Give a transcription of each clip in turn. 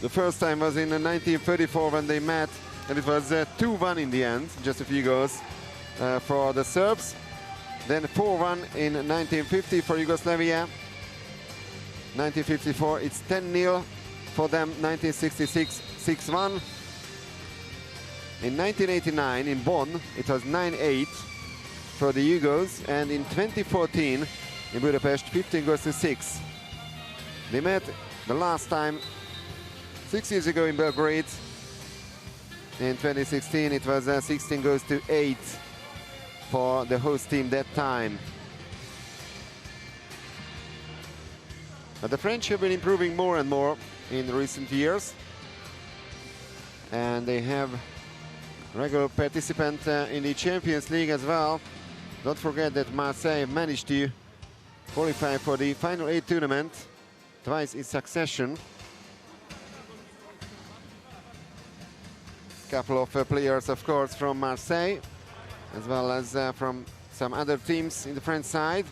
The first time was in 1934 when they met, and it was 2-1 in the end, just a few goals for the Serbs. Then 4-1 in 1950 for Yugoslavia. 1954, it's 10-0 for them. 1966, 6-1. In 1989 in Bonn, it was 9-8 for the Yugos, and in 2014 in Budapest, 15-6. They met the last time 6 years ago in Belgrade. In 2016, it was 16-8 for the host team that time. But the French have been improving more and more in recent years, and they have regular participant in the Champions League as well. Don't forget that Marseille managed to qualify for the Final 8 tournament twice in succession. Couple of players, of course, from Marseille, as well as from some other teams in the French side.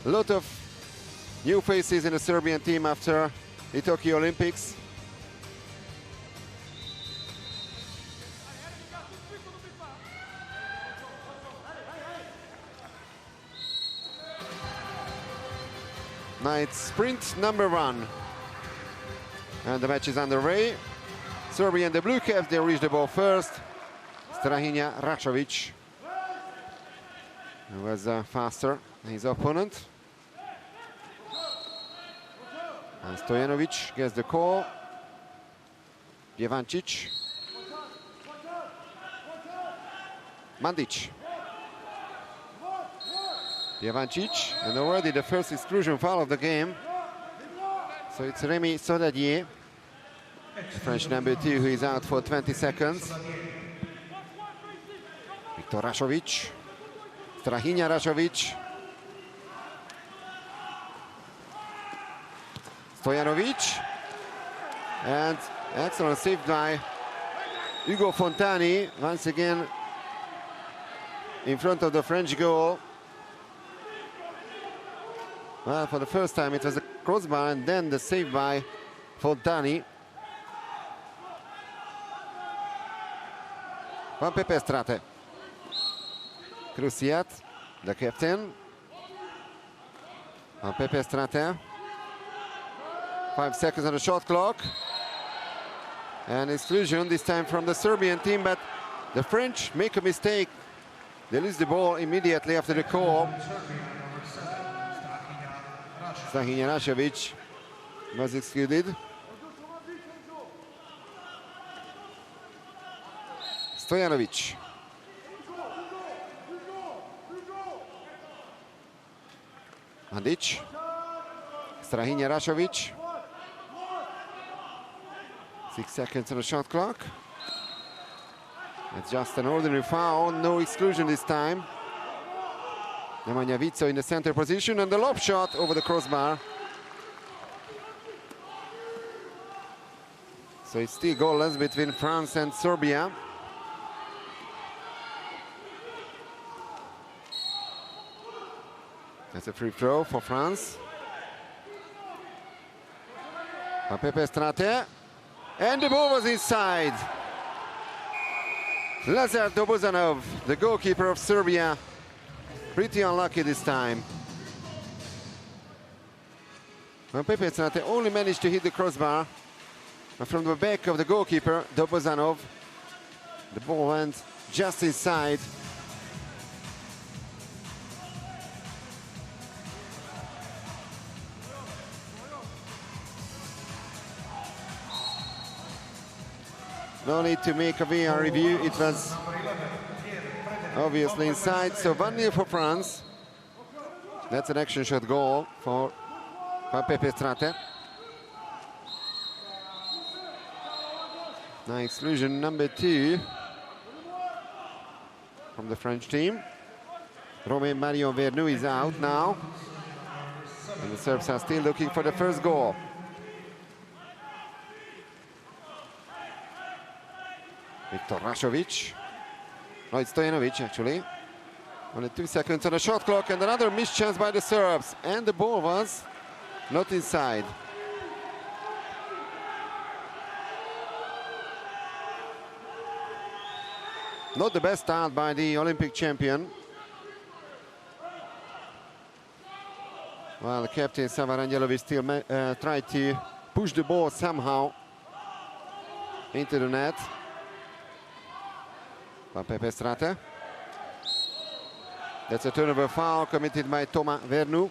A lot of new faces in the Serbian team after the Tokyo Olympics. Night sprint number 1. And the match is underway. Serbia and the Blue Caps, they reach the ball first. Strahinja Račović, who was faster than his opponent. And Stojanovic gets the call. Pjevancic. Mandic. Pjevancic, and already the first exclusion foul of the game. So it's Remy Sodadier, the French number 2, who is out for 20 seconds. Viktor Rašović, Strahinja Rašović. Stojanovic, and excellent save by Ugo Fontani, once again in front of the French goal. Well, for the first time it was a crossbar, and then the save by Fontani. Juan Pepe Strate. Krusiat, the captain. Juan Pepe Strate. 5 seconds on the shot clock. And exclusion, this time from the Serbian team, but the French make a mistake. They lose the ball immediately after the call. Strahinja Rašović was excluded. Stojanovic. Mandic. Strahinja Rašović. 6 seconds on the shot clock. It's just an ordinary foul, no exclusion this time. Nemanja Vico in the center position, and the lob shot over the crossbar. So it's still goalless between France and Serbia. That's a free throw for France. Pepe Strate, and the ball was inside. Lazar Dobozanov, the goalkeeper of Serbia, pretty unlucky this time. Pepe Strate only managed to hit the crossbar, but from the back of the goalkeeper, Dobozanov, the ball went just inside. No need to make a VAR review, it was obviously inside. So 1-0 for France. That's an action shot goal for Pepe Strate. Now exclusion number 2 from the French team. Romain Marion Vernou is out now. And the Serbs are still looking for the first goal. Viktor Rašović. No, it's Stojanovic actually. Only 2 seconds on the shot clock, and another missed chance by the Serbs. And the ball was not inside. Not the best start by the Olympic champion. Well, the captain Sava Rangelovic still tried to push the ball somehow into the net. By Pepe Strate. That's a turnover foul committed by Toma Vernu.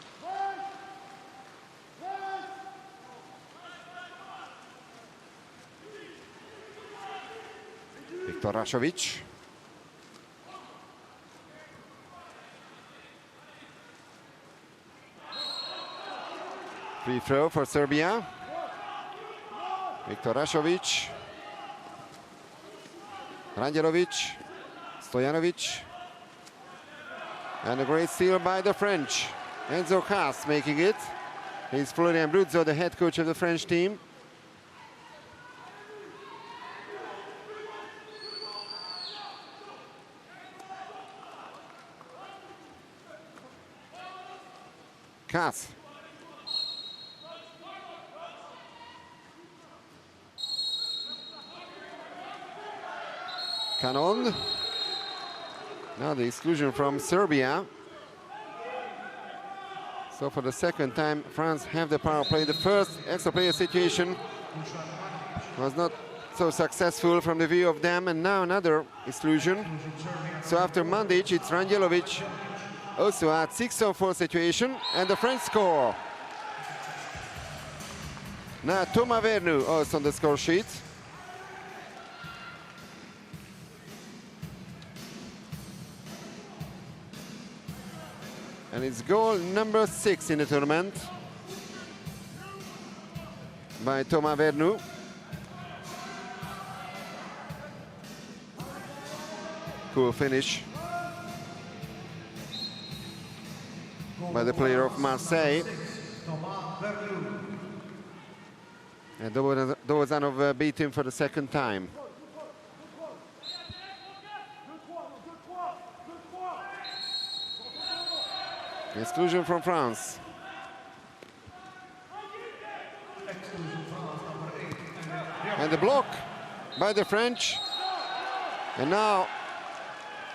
Viktor Rašović. Free throw for Serbia. Viktor Rašović. Rangelovic. Stojanovic. And a great steal by the French. Enzo Cas making it. He's Florian Bruzzo, the head coach of the French team. Cas. Canon. Now the exclusion from Serbia. So for the second time, France have the power play. The first extra player situation was not so successful from the view of them, and now another exclusion. So after Mandic, it's Rangelovic also at 6-on-4 situation, and the French score. Now Toma Vernu also on the score sheet. And it's goal number 6 in the tournament by Toma Vernu. Cool finish by the player of Marseille. And Dovozanov beat him for the second time. Exclusion from France. And the block by the French. And now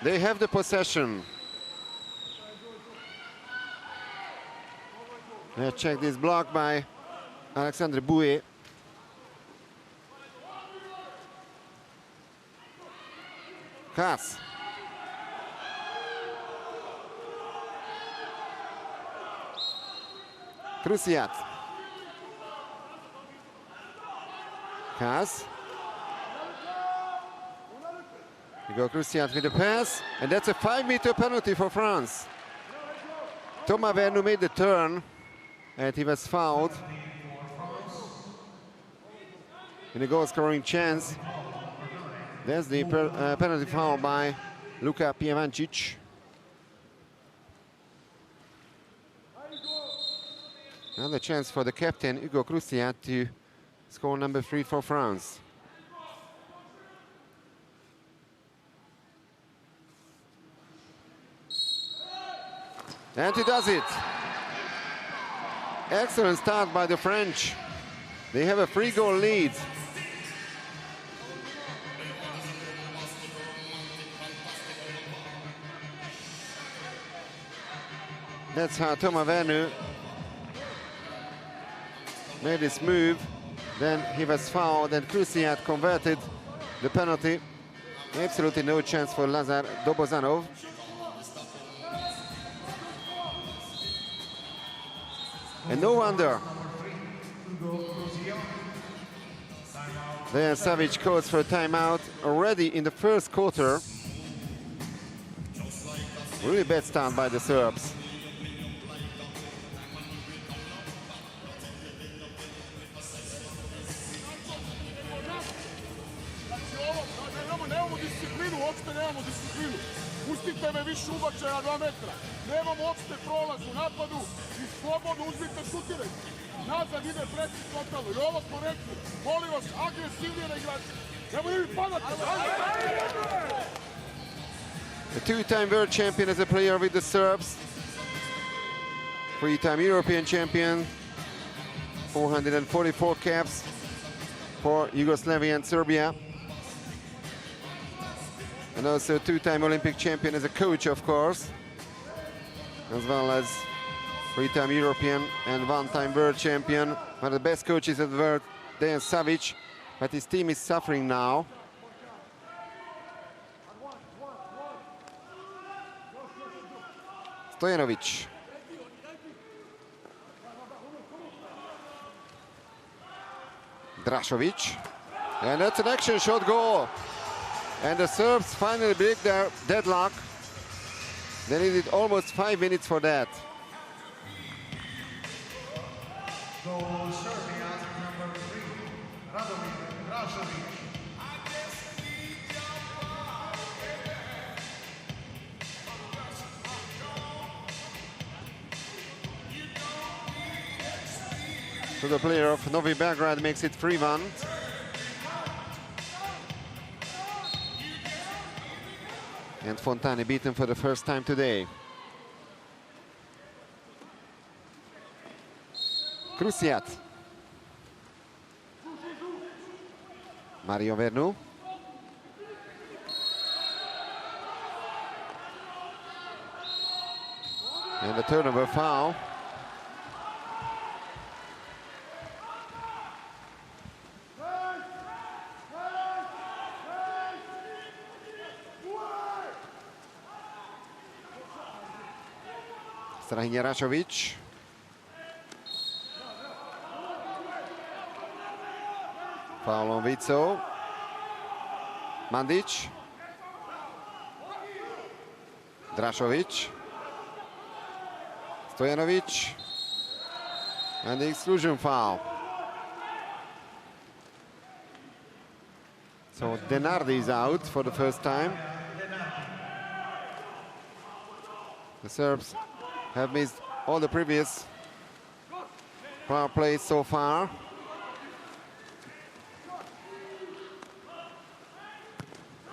they have the possession. Let's check this block by Alexandre Bouet. Cas. Krusiat. Cas. Igor Krusiat with the pass, and that's a 5-meter penalty for France. Toma Vernu made the turn, and he was fouled in a goal-scoring chance. There's the penalty foul by Luka Pievancic. Another chance for the captain, Hugo Krusiat, to score number 3 for France. And he does it. Excellent start by the French. They have a 3-goal lead. That's how Toma Vernu made his move. Then he was fouled, and Krusiat converted the penalty. Absolutely no chance for Lazar Dobozanov. And no wonder. There Savic calls for a timeout already in the first quarter. Really bad start by the Serbs. Pustite me više ubačaja 2 metra. Nemamo opšte prolaz u napadu i slobodno uzmite šutiraj. Nazad ide presik totalno. I ovo smo rekli, molim vas, agresivnije na igrače. Nemoj mi padati. A 2-time world champion as a player with the Serbs. 3-time European champion. 444 caps for Yugoslavia and Serbia. And also two-time Olympic champion as a coach, of course, as well as three-time European and one-time world champion. One of the best coaches in the world, Dejan Savic, but his team is suffering now. Stojanovic. Drašović. And that's an action shot goal. And the Serbs finally break their deadlock. They needed almost 5 minutes for that. Goal Serbia, number 3, Radomir Drašović. So the player of Novi Belgrade makes it 3-1. And Fontani beaten for the first time today. Krusiat. Mario Vernu. And the turnover foul. Strahinja Rašović. Foul on Vico. Mandić. Drašović. Stojanovic. And the exclusion foul. So Denardi is out for the first time. The Serbs have missed all the previous power plays so far.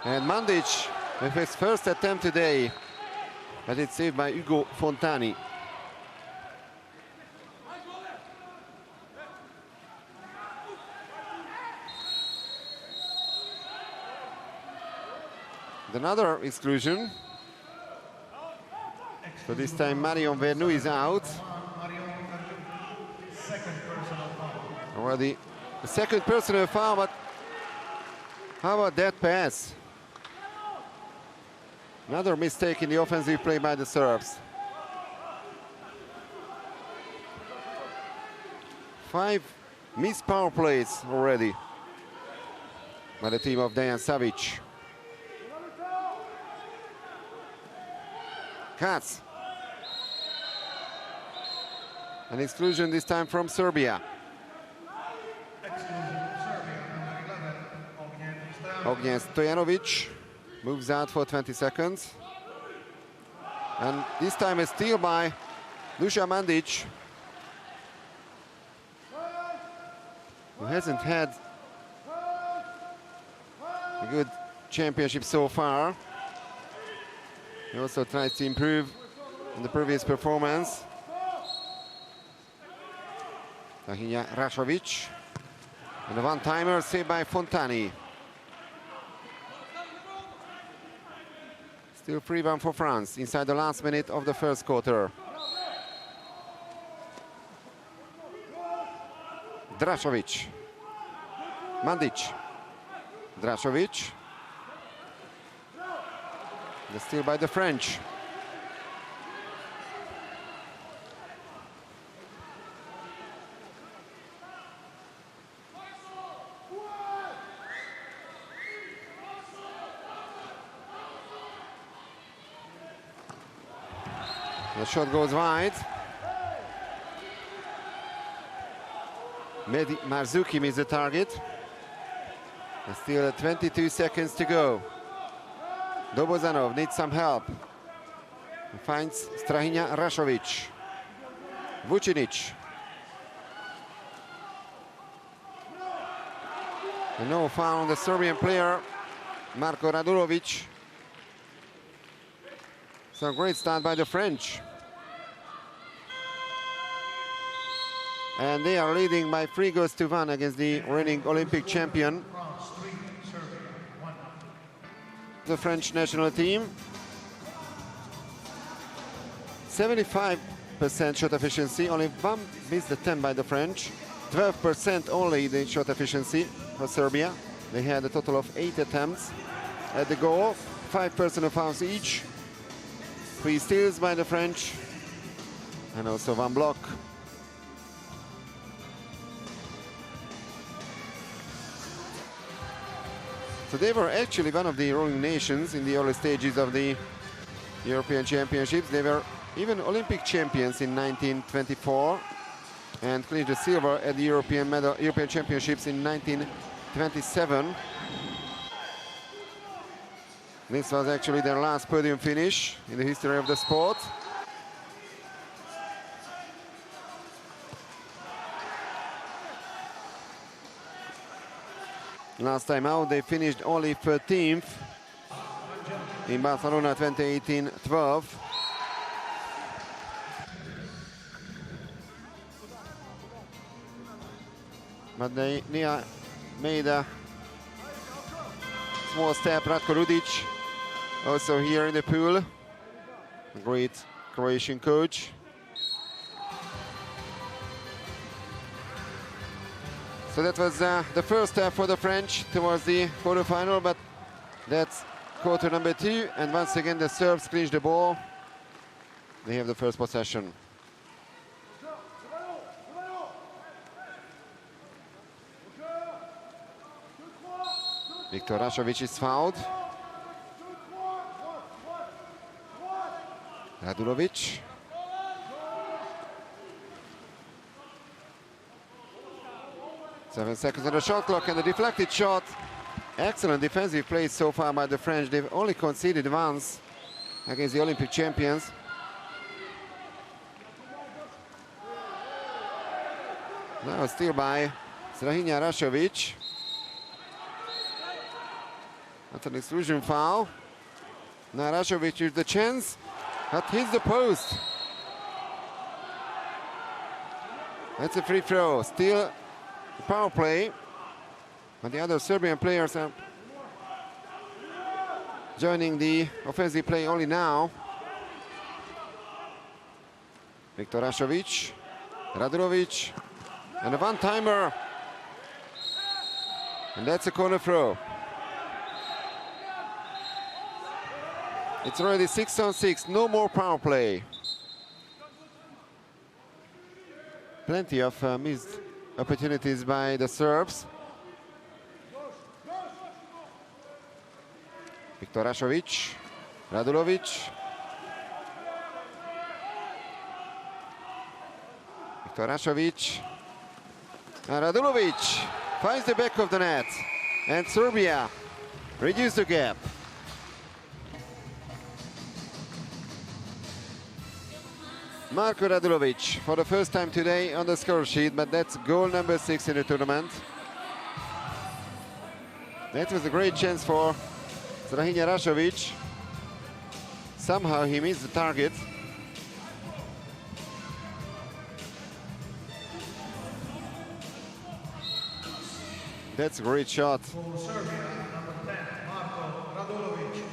And Mandić with his first attempt today, but it's saved by Ugo Fontani. Another exclusion. So this time Marion Vernu is out. Already the second personal foul, but how about that pass? Another mistake in the offensive play by the Serbs. 5 missed power plays already by the team of Dejan Savic. Katz. An exclusion this time from Serbia. Ognjen Stojanovic moves out for 20 seconds. And this time a steal by Duša Mandić, who hasn't had a good championship so far. He also tries to improve on the previous performance. Strahinja Rašović. And a one-timer saved by Fontani. Still 3-1 for France inside the last minute of the first quarter. Drašović. Mandić. Drašović. The steal by the French. The shot goes wide. Mehdi Marzuki is the target. And still 22 seconds to go. Dobozanov needs some help. He finds Strahinja Rašović. Vucinic. And no foul on the Serbian player, Marko Radulovic. So great start by the French. And they are leading by 3-1 against the reigning Olympic champion. the French national team. 75% shot efficiency, only one missed attempt by the French. 12% only the shot efficiency for Serbia. They had a total of 8 attempts at the goal, 5 personal fouls each, 3 steals by the French, and also 1 block. So they were actually one of the rolling nations in the early stages of the European Championships. They were even Olympic champions in 1924 and clinched the silver at the European Championships in 1927. This was actually their last podium finish in the history of the sport. Last time out, they finished only 13th in Barcelona 2018-12. But they made a small step. Ratko Rudic, also here in the pool. A great Croatian coach. So that was the first step for the French towards the quarterfinal, but that's quarter number 2. And once again, the Serbs clinch the ball. They have the first possession. Viktor Rašović is fouled. Radulovic. Seven seconds on the shot clock, and the deflected shot. Excellent defensive play so far by the French. They've only conceded once against the Olympic champions. Now still by Strahinja Rašović. That's an exclusion foul. Now Rašović with the chance, but hits the post. That's a free throw. Still power play, but the other Serbian players are joining the offensive play only now. Viktor Rašović, Radulovic, and a one-timer. And that's a corner throw. It's already 6-on-6, no more power play. Plenty of missed opportunities by the Serbs. Viktor Rašović, Radulovic. Viktor Rašović. And Radulovic finds the back of the net. And Serbia reduces the gap. Marko Radulovic for the first time today on the score sheet, but that's goal number 6 in the tournament. That was a great chance for Strahinja Rašović. Somehow he missed the target. That's a great shot. For Serbia, number 10, Marko Radulovic.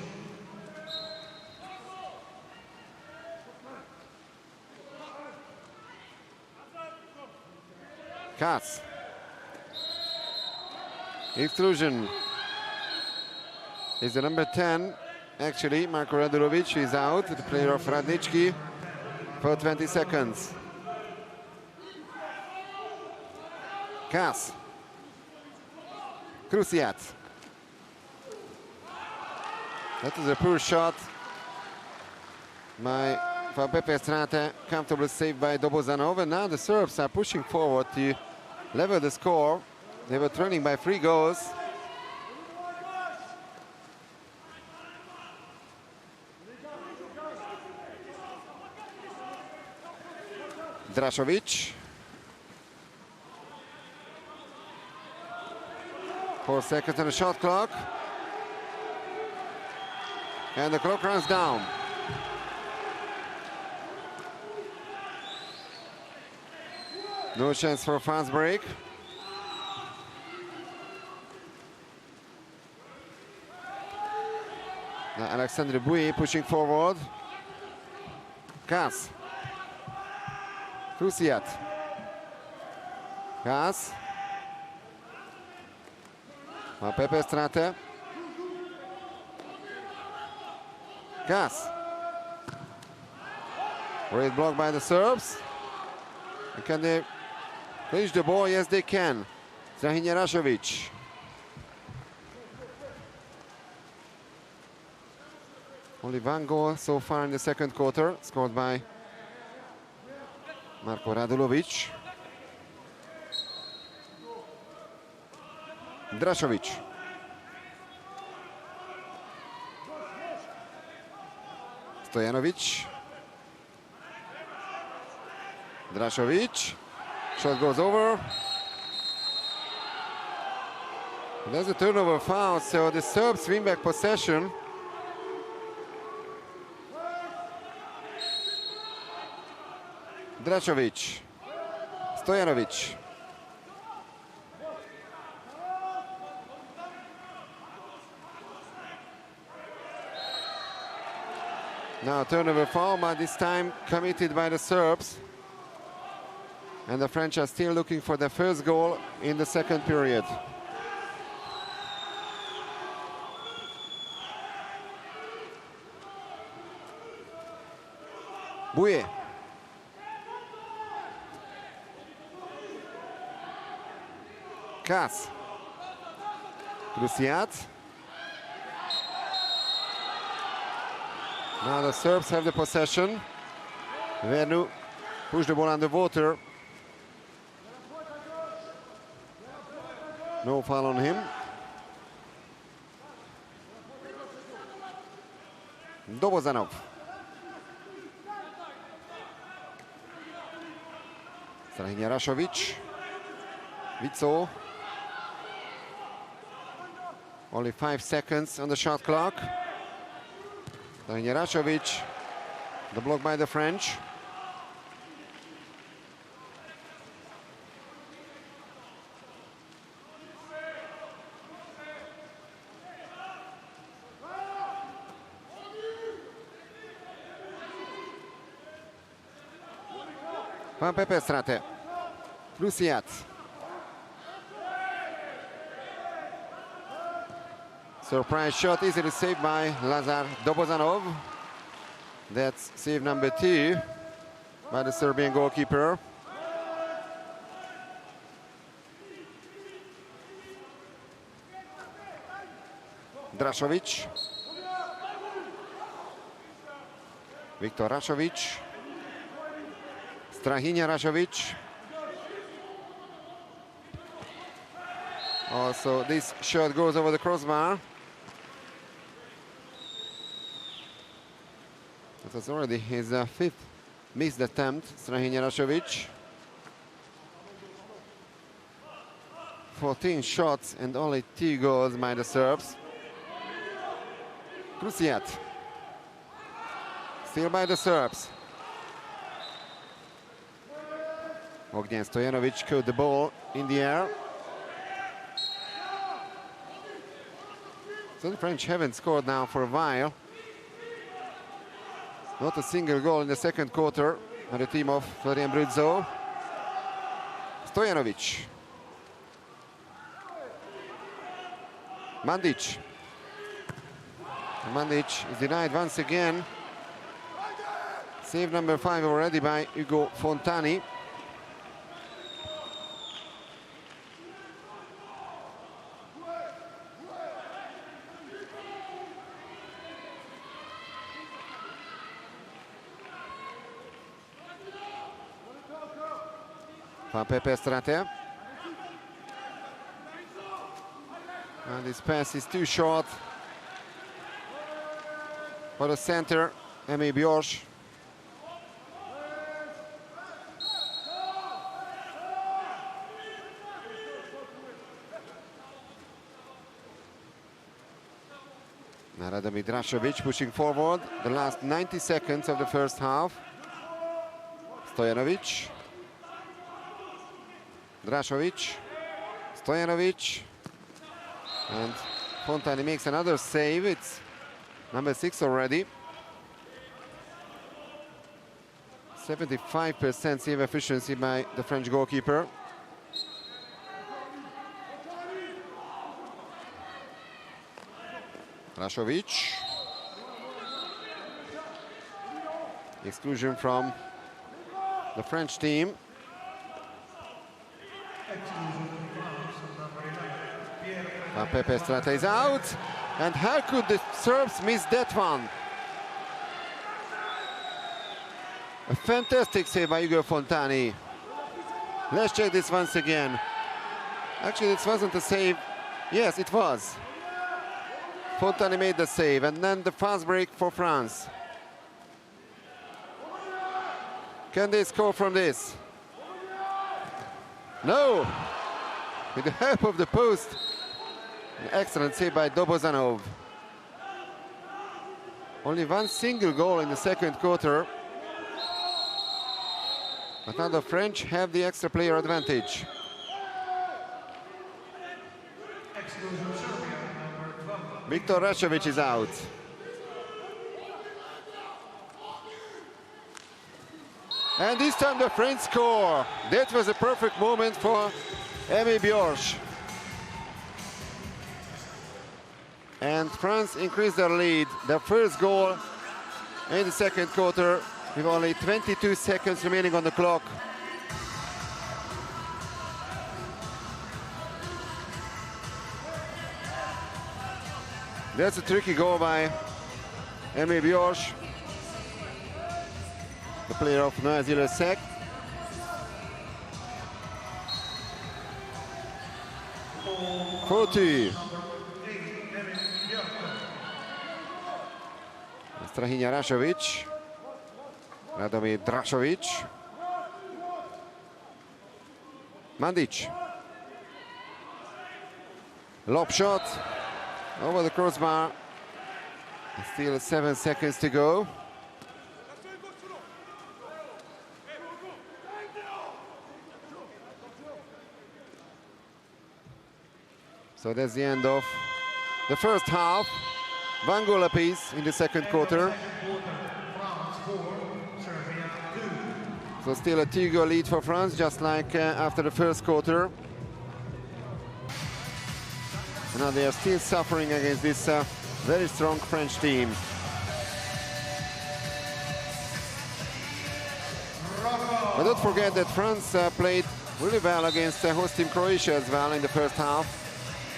Katz. Exclusion is the number 10. Actually, Marko Radulovic is out, the player of Radnički, for 20 seconds. Katz. Krusiat. That is a poor shot by Pepe Strate, comfortably saved by Dobozanov. And now the Serbs are pushing forward to level the score. They were trailing by 3 goals. Drašović. 4 seconds on the shot clock. And the clock runs down. No chance for a fast break. Now Alexandre Bouy pushing forward. Kas. Krusiat. Kas. Pepe strate. Kas. Great block by the Serbs. And can they reach the ball? Yes, they can. Strahinja Rašović. Only one goal so far in the second quarter, scored by Marko Radulović. Drašović. Stojanović. Drašović. Shot goes over. There's a turnover foul, so the Serbs win back possession. Drašović. Stojanović. Now turnover foul, but this time committed by the Serbs. And the French are still looking for their first goal in the second period. Bouye. Kas. Krusiat. Now the Serbs have the possession. Vernu push the ball underwater. No foul on him. Dobozanov. Strahinja Rašović. Vico. Only 5 seconds on the shot clock. Strahinja Rašović. The block by the French. Van Pepe strate. Krusiat. Surprise shot easily saved by Lazar Dobozanov. That's save number 2 by the Serbian goalkeeper. Drašović. Viktor Rašović. Strahinja Rašović. Also, this shot goes over the crossbar. That was already his 5th missed attempt, Strahinja Rašović. 14 shots and only 2 goals by the Serbs. Krusiat. Still by the Serbs. Ognjen Stojanović caught the ball in the air. So the French haven't scored now for a while. Not a single goal in the second quarter on the team of Florian Bruzzo. Stojanović. Mandić. Mandić is denied once again. Save number 5 already by Ugo Fontani. Van Pepe strate. And this pass is too short for the center, Emi Bjorš. Radomir Drašović pushing forward the last 90 seconds of the first half. Stojanović. Drašović. Stojanović. And Fontani makes another save. It's number 6 already. 75% save efficiency by the French goalkeeper. Rašović. Exclusion from the French team. Pepe Strata is out. And how could the Serbs miss that one? A fantastic save by Ugo Fontani. Let's check this once again. Actually, this wasn't a save. Yes, it was. Fontani made the save, and then the fast break for France. Can they score from this? No! With the help of the post. An excellent save by Dobozanov. Only one single goal in the second quarter. But now the French have the extra player advantage. Viktor Rašović is out. And this time the French score. That was a perfect moment for Emi Bjorš. And France increased their lead. Their first goal in the second quarter with only 22 seconds remaining on the clock. That's a tricky goal by Emi Bjorš, the player of Noisy-le Sec. Strahinja Rašović, Radomir Drašović, Mandić. Lob shot over the crossbar. Still 7 seconds to go. So that's the end of the first half. One goal apiece in the second quarter. So still a 2-goal lead for France, just like after the first quarter. And now they are still suffering against this very strong French team. But don't forget that France played really well against host team Croatia as well in the first half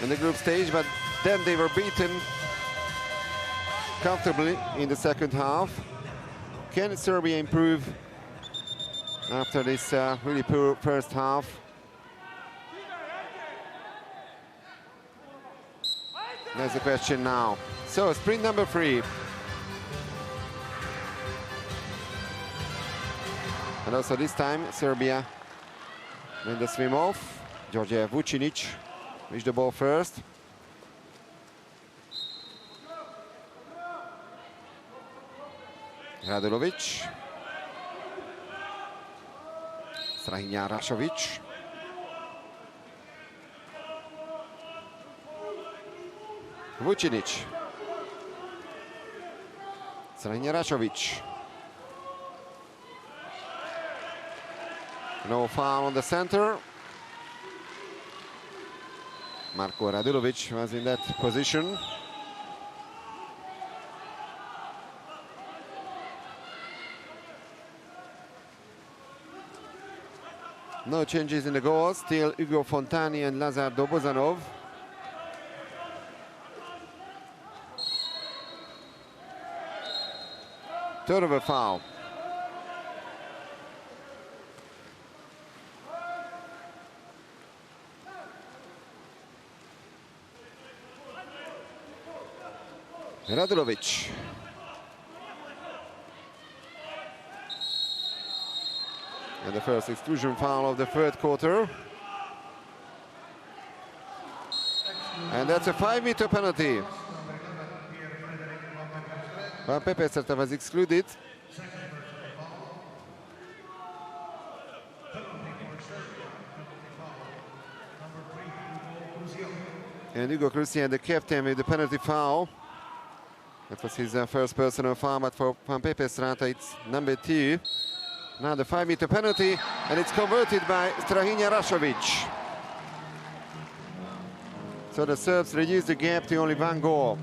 in the group stage, but then they were beaten comfortably in the second half. Can Serbia improve after this really poor first half? That's the question now. So, sprint number 3. And also this time, Serbia win the swim off. Đorđe Vucinic reached the ball first. Radulović. Strahinja Rašović. Vucinic. Strahinja Rašović. No foul on the center. Marko Radulović was in that position. No changes in the goals. Still Ugo Fontani and Lazar Dobozanov. Third of a foul. Radulović. And the first exclusion foul of the third quarter. And that's a 5-meter penalty. Well, Pepe Strata was excluded. And Hugo Krusian, the captain, with the penalty foul. That was his first personal foul, but for Van Pepestrata it's number 2. Now the 5-meter penalty, and it's converted by Strahinja Rašović. So the Serbs reduce the gap to only 1 goal.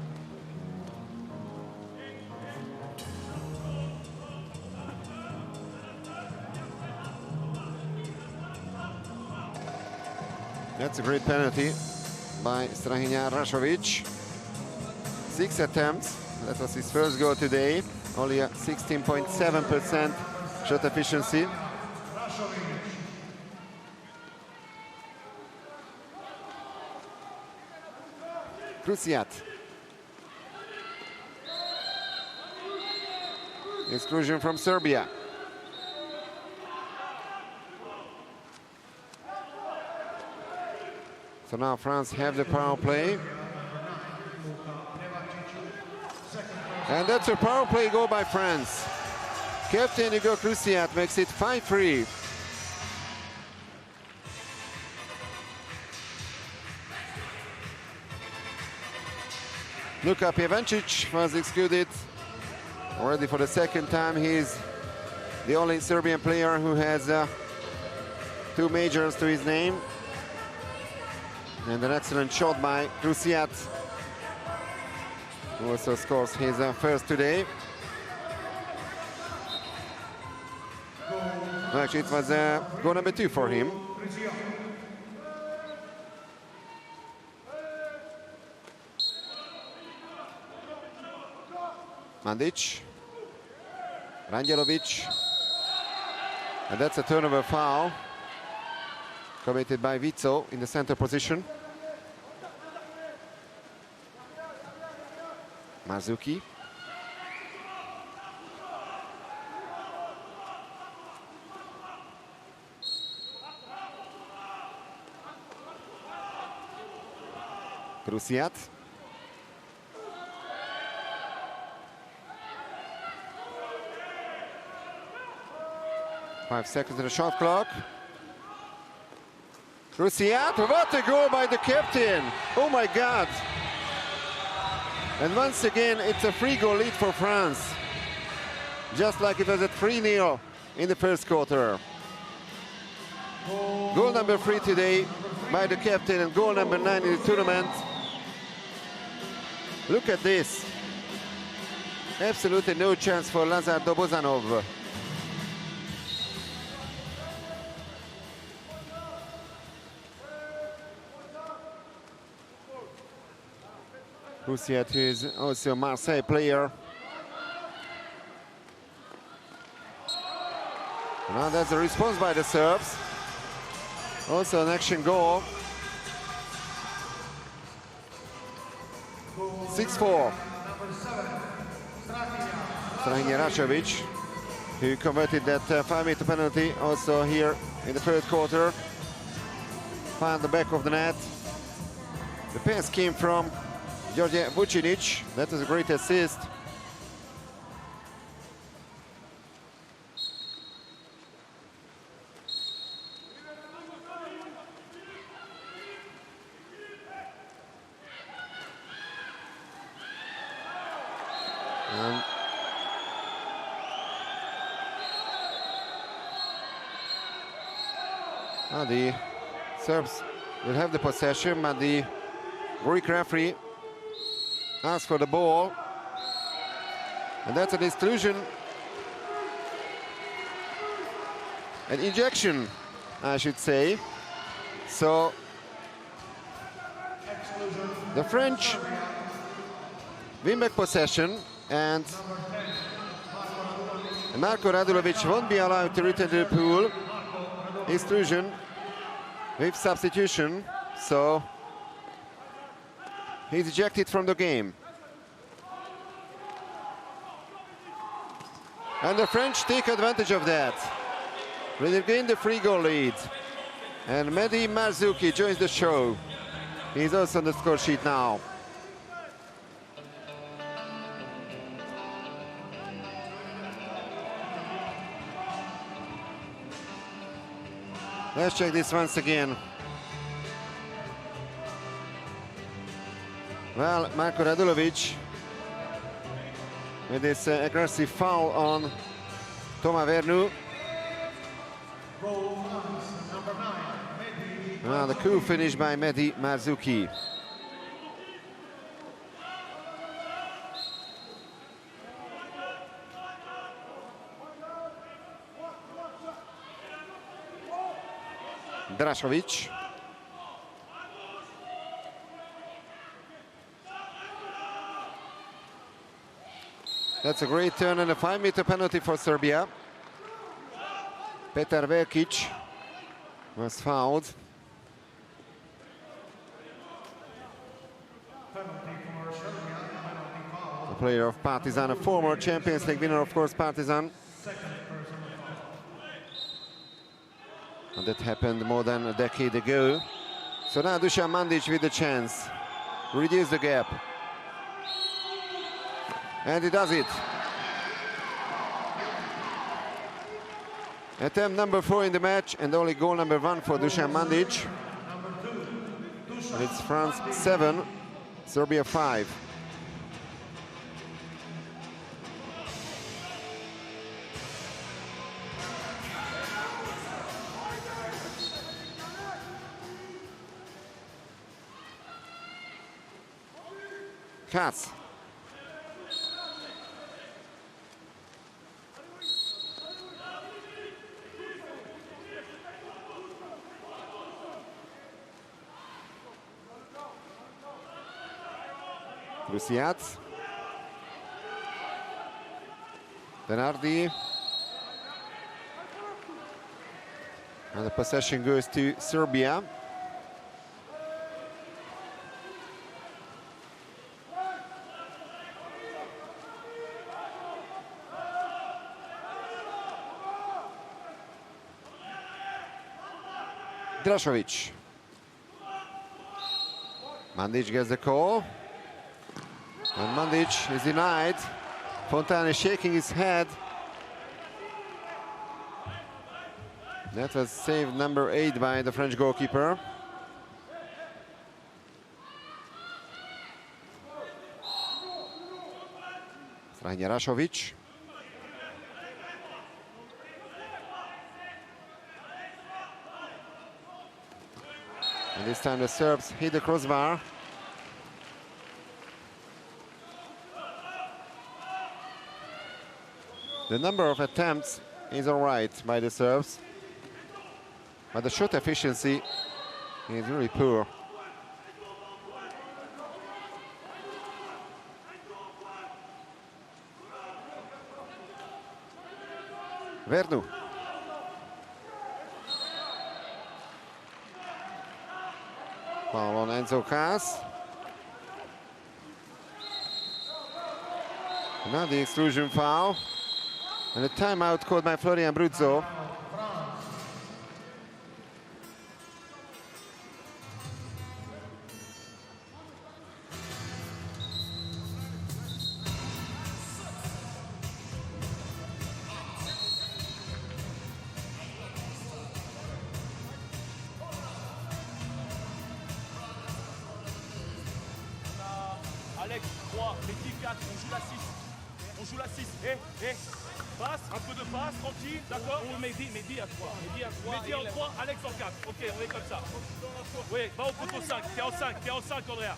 That's a great penalty by Strahinja Rašović. 6 attempts. That was his first goal today. Only a 16.7% shot efficiency. Krusiat. Exclusion from Serbia. So now France have the power play. And that's a power play goal by France. Captain Igor Krusiat makes it 5-3. Luka Pjevancic was excluded already for the second time. He's the only Serbian player who has 2 majors to his name. And an excellent shot by Krusiat, who also scores his first today. No, actually, it was goal number 2 for him. Mandic, Rangelovic, and that's a turnover foul committed by Vico in the center position. Marzuki. Krusiat. Five seconds in the shot clock. Krusiat, what a goal by the captain! Oh my God! And once again, it's a 3-goal lead for France. Just like it was at 3-0 in the first quarter. Goal number 3 today by the captain and goal number 9 in the tournament. Look at this. Absolutely no chance for Lazar Dobozanov. Krusiat, who is also a Marseille player. Now that's a response by the Serbs. Also an action goal. 6-4. Strahinja Rašović, who converted that 5-meter penalty also here in the third quarter. Found the back of the net. The pass came from Đorđe Vucinic. That was a great assist. The Serbs will have the possession, but the Greek referee asks for the ball. And that's an exclusion. An injection, I should say. So the French win back possession, and Marko Radulovic won't be allowed to return to the pool. Exclusion with substitution, so he's ejected from the game. And the French take advantage of that. They gain the 3-goal lead. And Mehdi Marzuki joins the show. He's also on the score sheet now. Let's check this once again. Well, Marko Radulovic with this aggressive foul on Toma Vernu. Goal France, number 9, Mehdi. Now the coup finished by Mehdi Marzouki. Drašović. That's a great turn and a 5-meter penalty for Serbia. Petar Vekic was fouled. Penalty for Serbia, penalty foul. The player of Partizan, a former Champions League winner, of course, Partizan. Second personal foul. And that happened more than a decade ago. So now Dusan Mandic with the chance. Reduce the gap. And he does it. Attempt number 4 in the match and only goal number 1 for Dusan Mandic. And it's France 7, Serbia 5. Katz. Luciat. Denardi. And the possession goes to Serbia. Drašović. Mandic gets the call. And Mandic is denied. Fontana is shaking his head. That was saved number 8 by the French goalkeeper. Strahanja Rašović. And this time the Serbs hit the crossbar. The number of attempts is all right by the Serbs, but the shot efficiency is really poor. Vernu. Foul on Enzo Kaas. Now the exclusion foul. And a timeout called by Florian Bruzzo. Alex, 3, Mehdi 4, on joue la 6. On joue la 6. Passe, un peu de passe, tranquille, d'accord. Mehdi à 3. Mehdi en 3, Alex en 4. Ok, on est comme ça. Oui, va au poteau 5. T'es en 5, Andrea.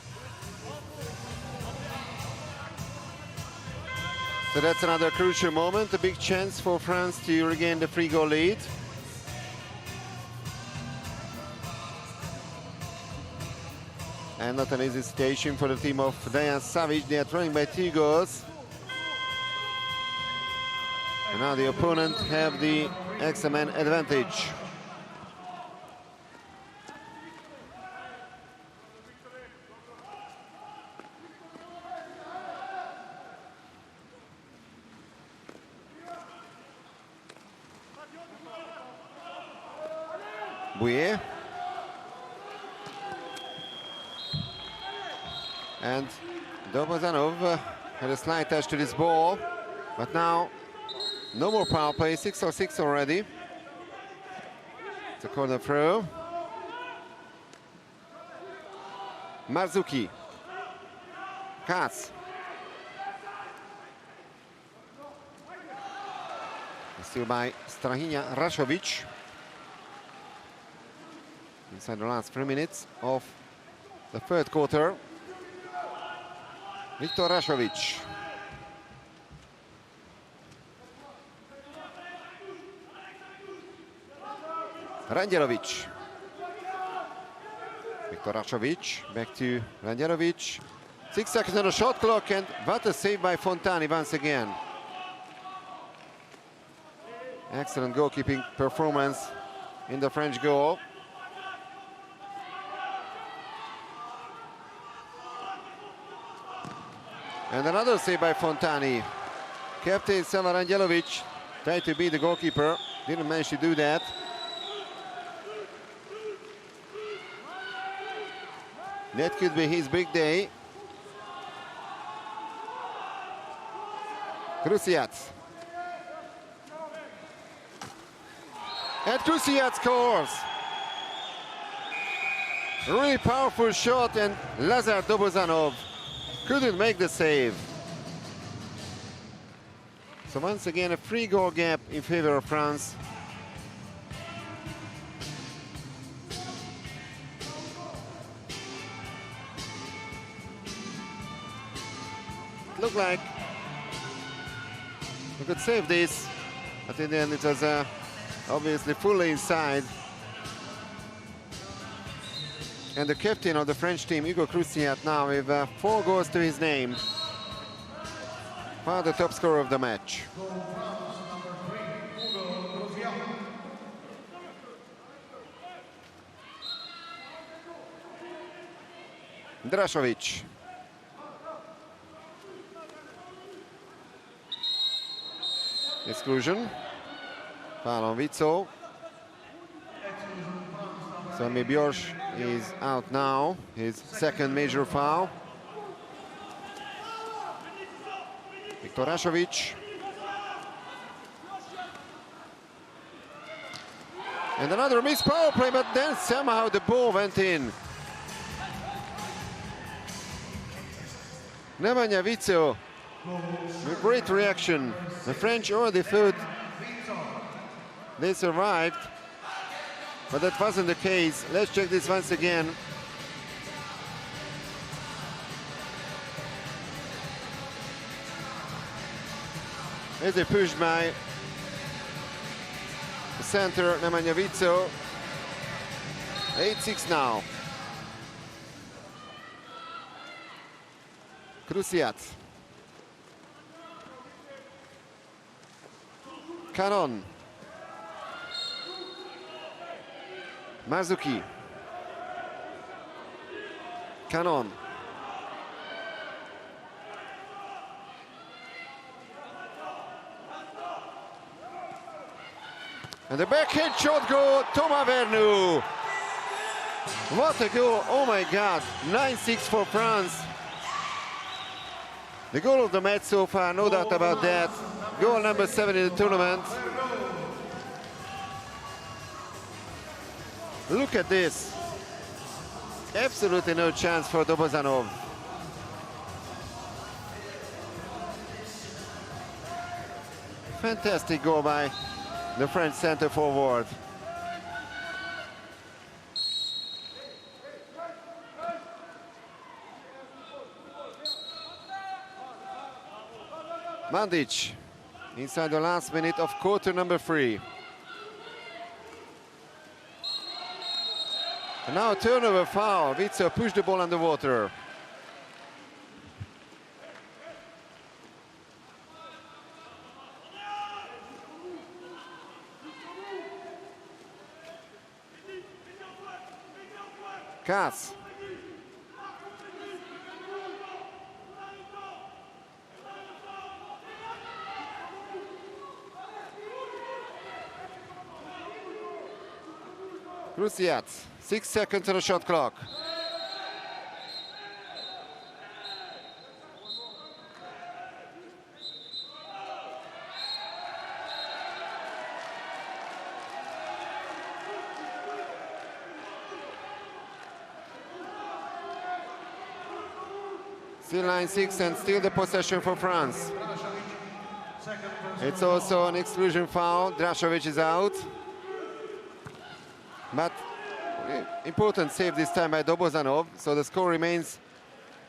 So that's another crucial moment, a big chance for France to regain the 3-goal lead. And not an easy situation for the team of Dejan Savic. They are trailing by 2 goals. And now the opponent have the extra man advantage. Bouillet. And Dobozanov had a slight touch to this ball, but now no more power play, 6-6 already. It's a corner throw. Marzouki. Katz. Still by Strahinja Rašović. Inside the last 3 minutes of the third quarter. Viktor Rašović. Rangelović. Viktor Rašović, back to Rangelović. 6 seconds on the shot clock, and what a save by Fontani once again. Excellent goalkeeping performance in the French goal. And another save by Fontani. Captain Sava Rangelović tried to beat the goalkeeper, didn't manage to do that. That could be his big day. Krusiat. And Krusiat scores. Really powerful shot, and Lazar Dobozanov couldn't make the save. So once again, a 3-goal gap in favor of France. It looked like we could save this, but in the end it was obviously fully inside. And the captain of the French team, Hugo Krusiat, now with 4 goals to his name. Well, the top scorer of the match. Drašović. Exclusion. Foul on Witsel. Sami Bjorš is out now, his second major foul. Viktor Rašović. And another missed power play, but then somehow the ball went in. Nemanja Witsel with great reaction. The French already thought they survived, but that wasn't the case. Let's check this once again. As they pushed by the center, Nemanja Witsel. 8-6 now. Krusiat. Caron. Marzuki. Canon. And the backhand shot goal, Thomas Vernou. What a goal, oh my God, 9-6 for France. The goal of the match so far, no doubt about that. Goal number 7 in the tournament. Look at this. Absolutely no chance for Dobozanov. Fantastic goal by the French center forward. Mandic inside the last minute of quarter number 3. And now a turnover foul. Witsel pushed the ball underwater. Kass. Krusiat, 6 seconds on the shot clock. Still 9-6 and still the possession for France. It's also an exclusion foul. Drašović is out. But important save this time by Dobozanov. So the score remains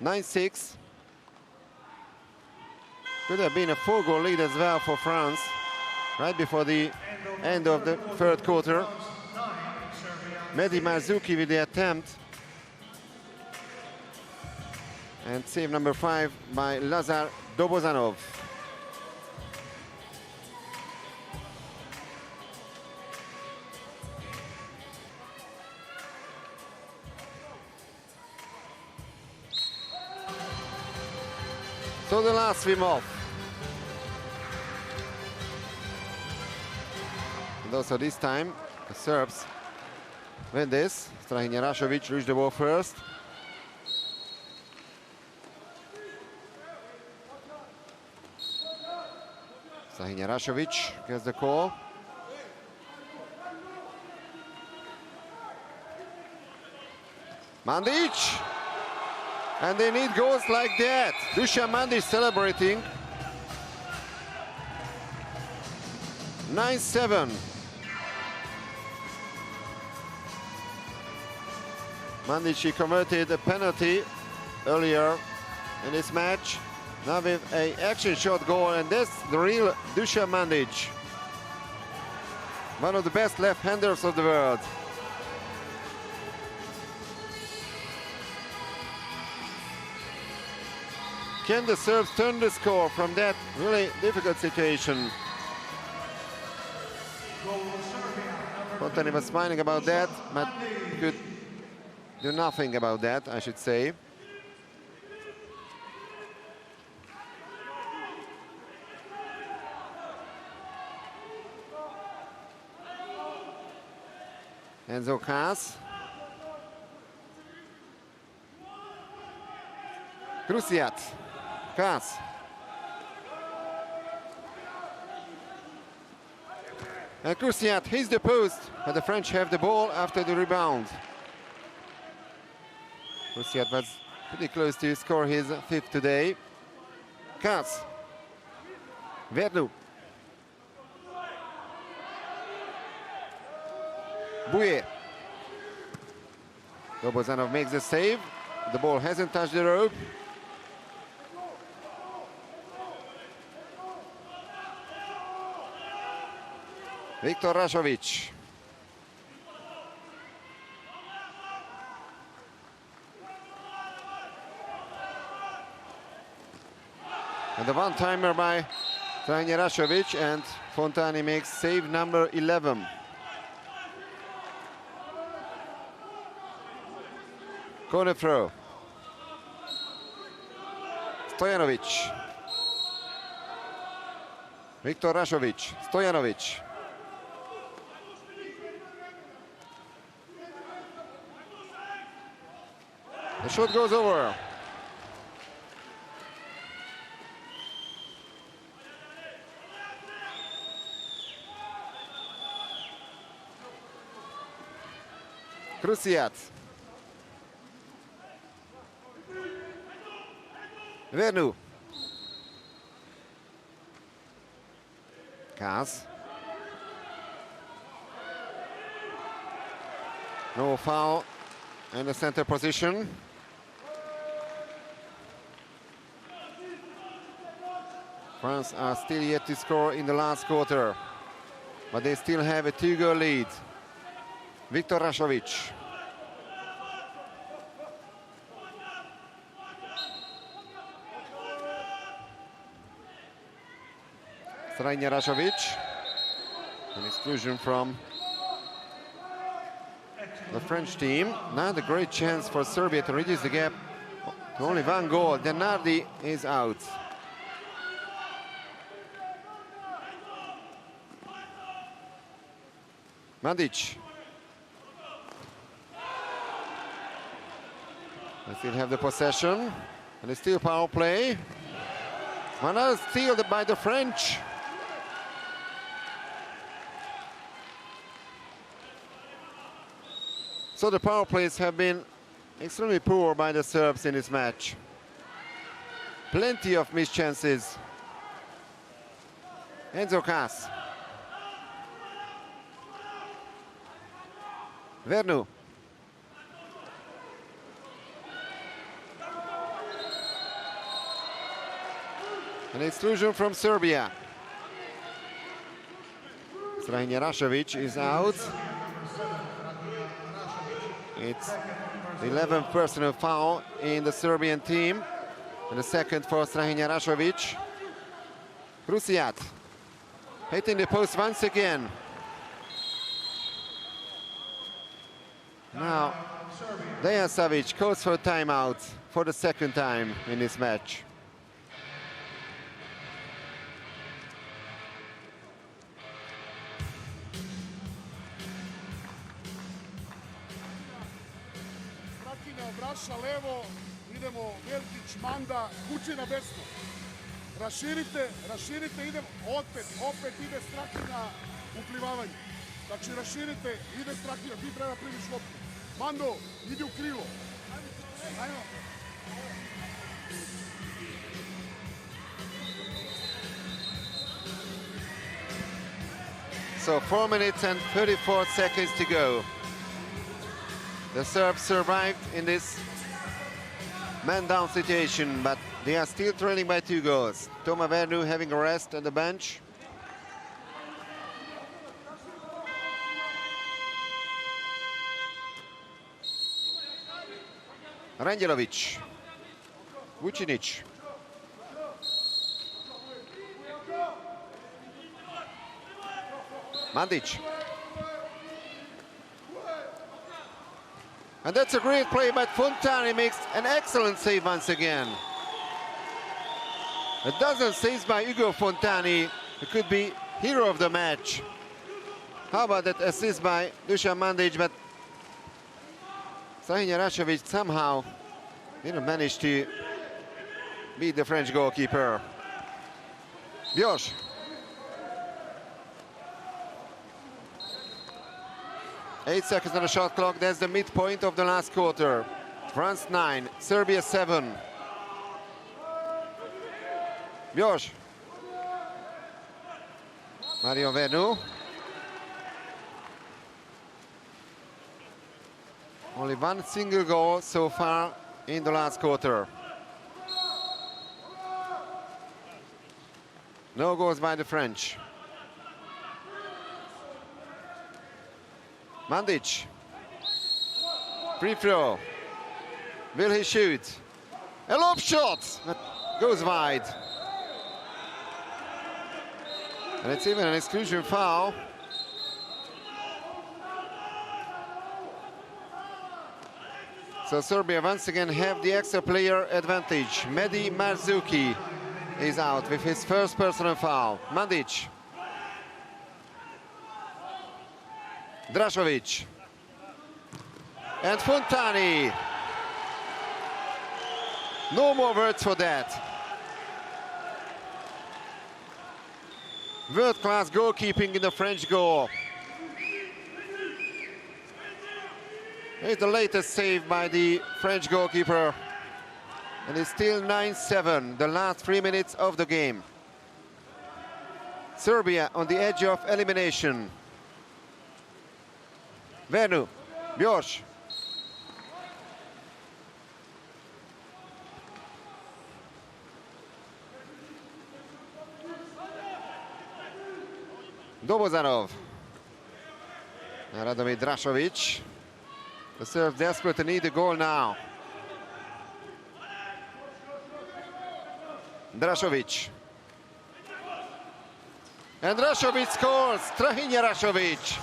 9-6. Could have been a 4-goal lead as well for France right before the end of the third quarter. Mehdi Marzuki with the attempt. And save number 5 by Lazar Dobozanov. So the last swim off. And also this time, the Serbs win this. Strahinja Rašović reached the ball first. Strahinja Rašović gets the call. Mandić! And they need goals like that. Dusan Mandić celebrating. 9-7. Mandić converted a penalty earlier in this match. Now with an action shot goal, and that's the real Dusan Mandić. One of the best left-handers of the world. Can the Serbs turn the score from that really difficult situation? Fontani was smiling about that, but could do nothing about that, I should say. Enzo Kas. Krusiat. Kas. And Krusiat hits the post, but the French have the ball after the rebound. Krusiat was pretty close to score his 5th today. Kas. Vernu. Bouye. Dobozanov makes the save. The ball hasn't touched the rope. Viktor Rašović. And the one-timer by Strahinja Rašović, and Fontani makes save number 11. Corner throw. Stojanović. Viktor Rašović. Stojanović. The shot goes over. Krusiat. Vernu. Kas. No foul in the center position. France are still yet to score in the last quarter, but they still have a 2-goal lead. Viktor Rašović. Strahinja Rašović. An exclusion from the French team. Now the great chance for Serbia to reduce the gap to only 1 goal. Denardi is out. Mandić. They still have the possession. And it's still power play. Another steal by the French. So the power plays have been extremely poor by the Serbs in this match. Plenty of missed chances. Enzo Cas. Vernu. An exclusion from Serbia. Strahinja Rašović is out. It's the 11th personal foul in the Serbian team. And the second for Strahinja Rašović. Rusijat hitting the post once again. Now, Dejan Savic calls for a timeout for the second time in this match. Braša levo, idemo Vertić, Manda, kući na desno. Raširite, idemo, opet ide Strahinja u plivavanju. Znači raširite, ide Strahinja, ti treba primiš loptu. Mando, idi u krilo. Ajmo. So 4 minutes and 34 seconds to go. The Serbs survived in this man-down situation, but they are still trailing by 2 goals. Toma Vernu having a rest on the bench. Ranjelović, Vucinic. Mandic. And that's a great play, but Fontani makes an excellent save once again. A dozen saves by Ugo Fontani. It could be hero of the match. How about that assist by Dusan Mandic, but Strahinja Rašović somehow didn't manage to beat the French goalkeeper. Bjoš. 8 seconds on the shot clock. That's the midpoint of the last quarter. France 9, Serbia 7. Bjoš. Mario Vernu. Only one single goal so far in the last quarter. No goals by the French. Mandic. Free throw. Will he shoot? A lob shot that goes wide. And it's even an exclusion foul. So Serbia once again have the extra player advantage. Mehdi Marzuki is out with his first personal foul. Mandic. Drašović. And Fontani. No more words for that. World-class goalkeeping in the French goal. Here's the latest save by the French goalkeeper. And it's still 9-7, the last 3 minutes of the game. Serbia on the edge of elimination. Vernu, Bjoš. Dobozanov. Radomir Drašović. The Serbs desperate to need a goal now. Drašović. And Rašović scores. Strahinja Rašović.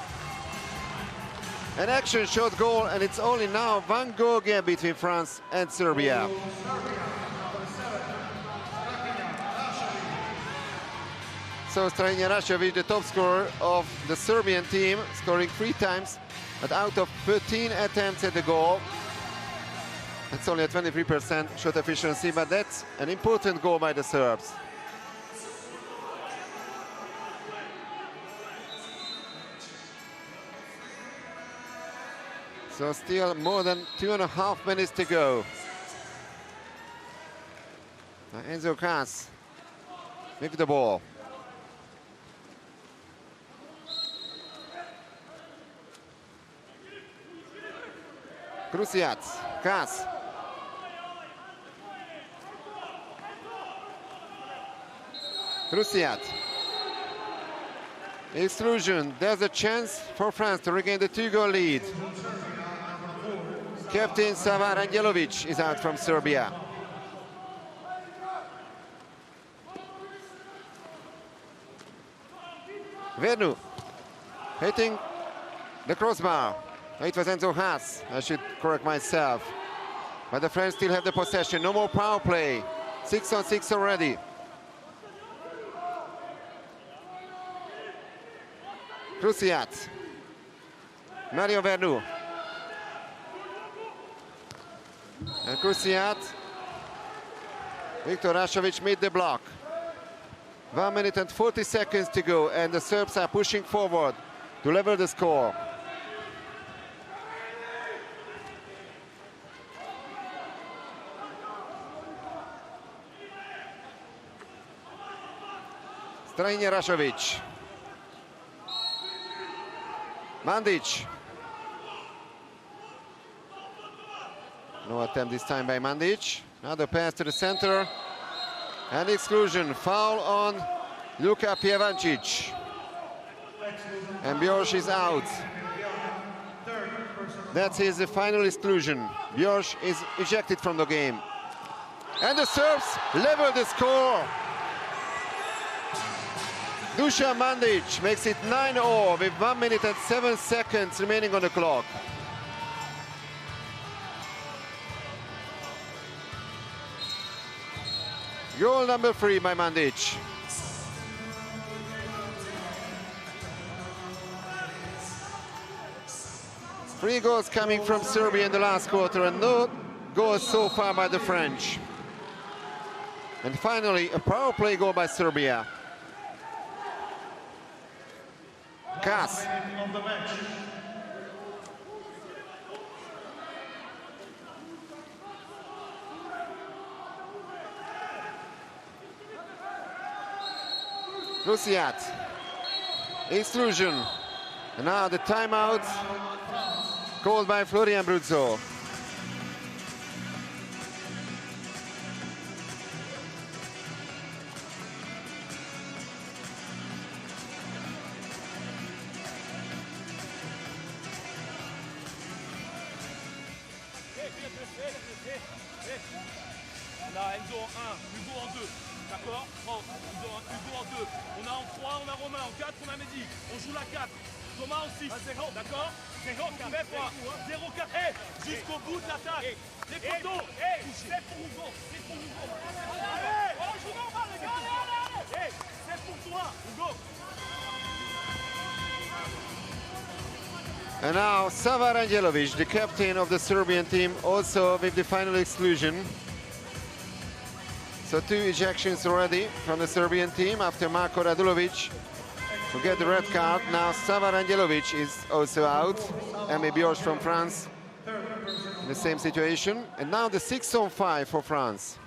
An action shot goal, and it's only now 1 goal gap between France and Serbia. So Strahinja Rašović, the top scorer of the Serbian team, scoring 3 times, but out of 13 attempts at the goal. It's only a 23% shot efficiency, but that's an important goal by the Serbs. So still more than 2.5 minutes to go. Enzo Cas with the ball. Krusiat, Kas. Krusiat. Exclusion. There's a chance for France to regain the 2-goal lead. Captain Sava Rangelovic is out from Serbia. Vernu hitting the crossbar. It was Enzo Haas. I should correct myself. But the French still have the possession. No more power play. 6-on-6 already. Krusiat. Mario Vernu. And Krusiat. Viktor Rašović made the block. 1 minute and 40 seconds to go, and the Serbs are pushing forward to level the score. Strajnie Rašović. Mandić. No attempt this time by Mandić. Another pass to the center. And exclusion. Foul on Luka Pjevancic. And Bjorš is out. That's his final exclusion. Bjorš is ejected from the game. And the Serbs level the score. Dusan Mandić makes it 9-0 with 1 minute and 7 seconds remaining on the clock. Goal number 3 by Mandić. Three goals coming from Serbia in the last quarter, and no goals so far by the French. And finally, a power play goal by Serbia. Kas. Krusiat. Exclusion. And now the timeout called by Florian Bruzzo. On a Enzo en 1, Hugo en 2, d'accord? Hugo en 2, on a en 3, on a Romain, en 4, on a Mehdi, on joue la 4, Thomas en 6, d'accord? 0-4, jusqu'au bout de l'attaque, les poteaux, c'est pour Hugo, c'est pour Hugo. On joue normal les gars, c'est pour toi, Hugo. And now Sava Rangelović, the captain of the Serbian team, also with the final exclusion. So 2 ejections already from the Serbian team after Marko Radulović, who get the red card. Now Sava Rangelović is also out. Emi Bjorš from France in the same situation. And now the 6-on-5 for France.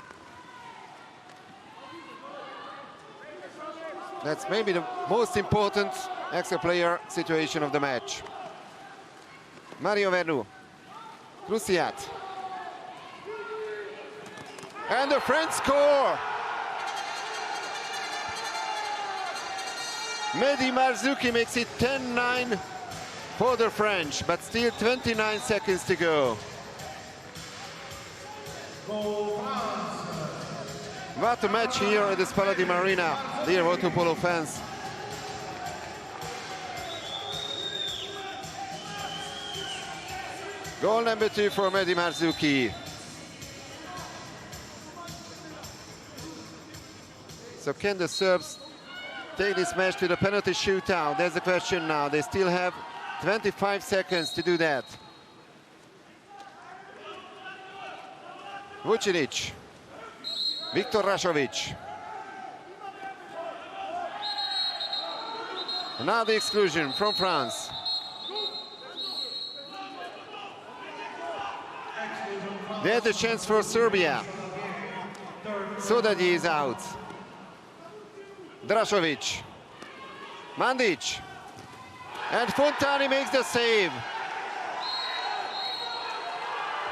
That's maybe the most important extra player situation of the match. Mario Vernu. Krusiat. And the French score! Mehdi Marzuki makes it 10-9 for the French, but still 29 seconds to go. What a match here at the Spaladim Arena, dear Waterpolo fans. Goal number 2 for Mehdi Marzuki. So can the Serbs take this match to the penalty shootout? There's the question now. They still have 25 seconds to do that. Vucinic. Viktor Rašović. Now the exclusion from France. There's a chance for Serbia. So that he is out. Drašović. Mandić. And Fontani makes the save.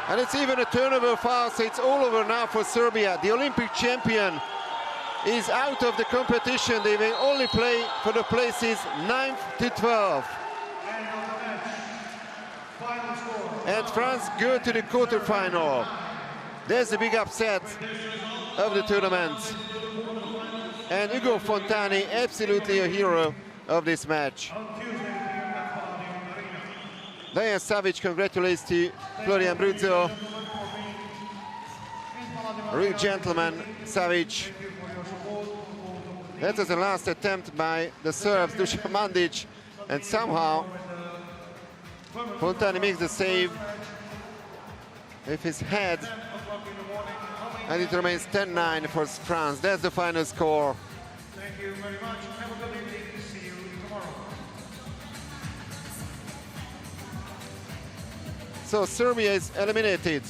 And it's even a turnover foul, so it's all over now for Serbia. The Olympic champion is out of the competition. They will only play for the places 9th to 12th. And France go to the quarterfinal. There's the big upset of the tournament. And Ugo Fontani, absolutely a hero of this match. Dejan Savic congratulates to Florian Bruzzo. Real gentleman, Savic. That was the last attempt by the Serbs, Dusan Mandic, and somehow Fontani makes the save with his head, and it remains 10-9 for France. That's the final score. Thank you very much. Have a good evening. See you tomorrow. So Serbia is eliminated.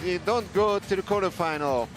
They don't go to the quarterfinal.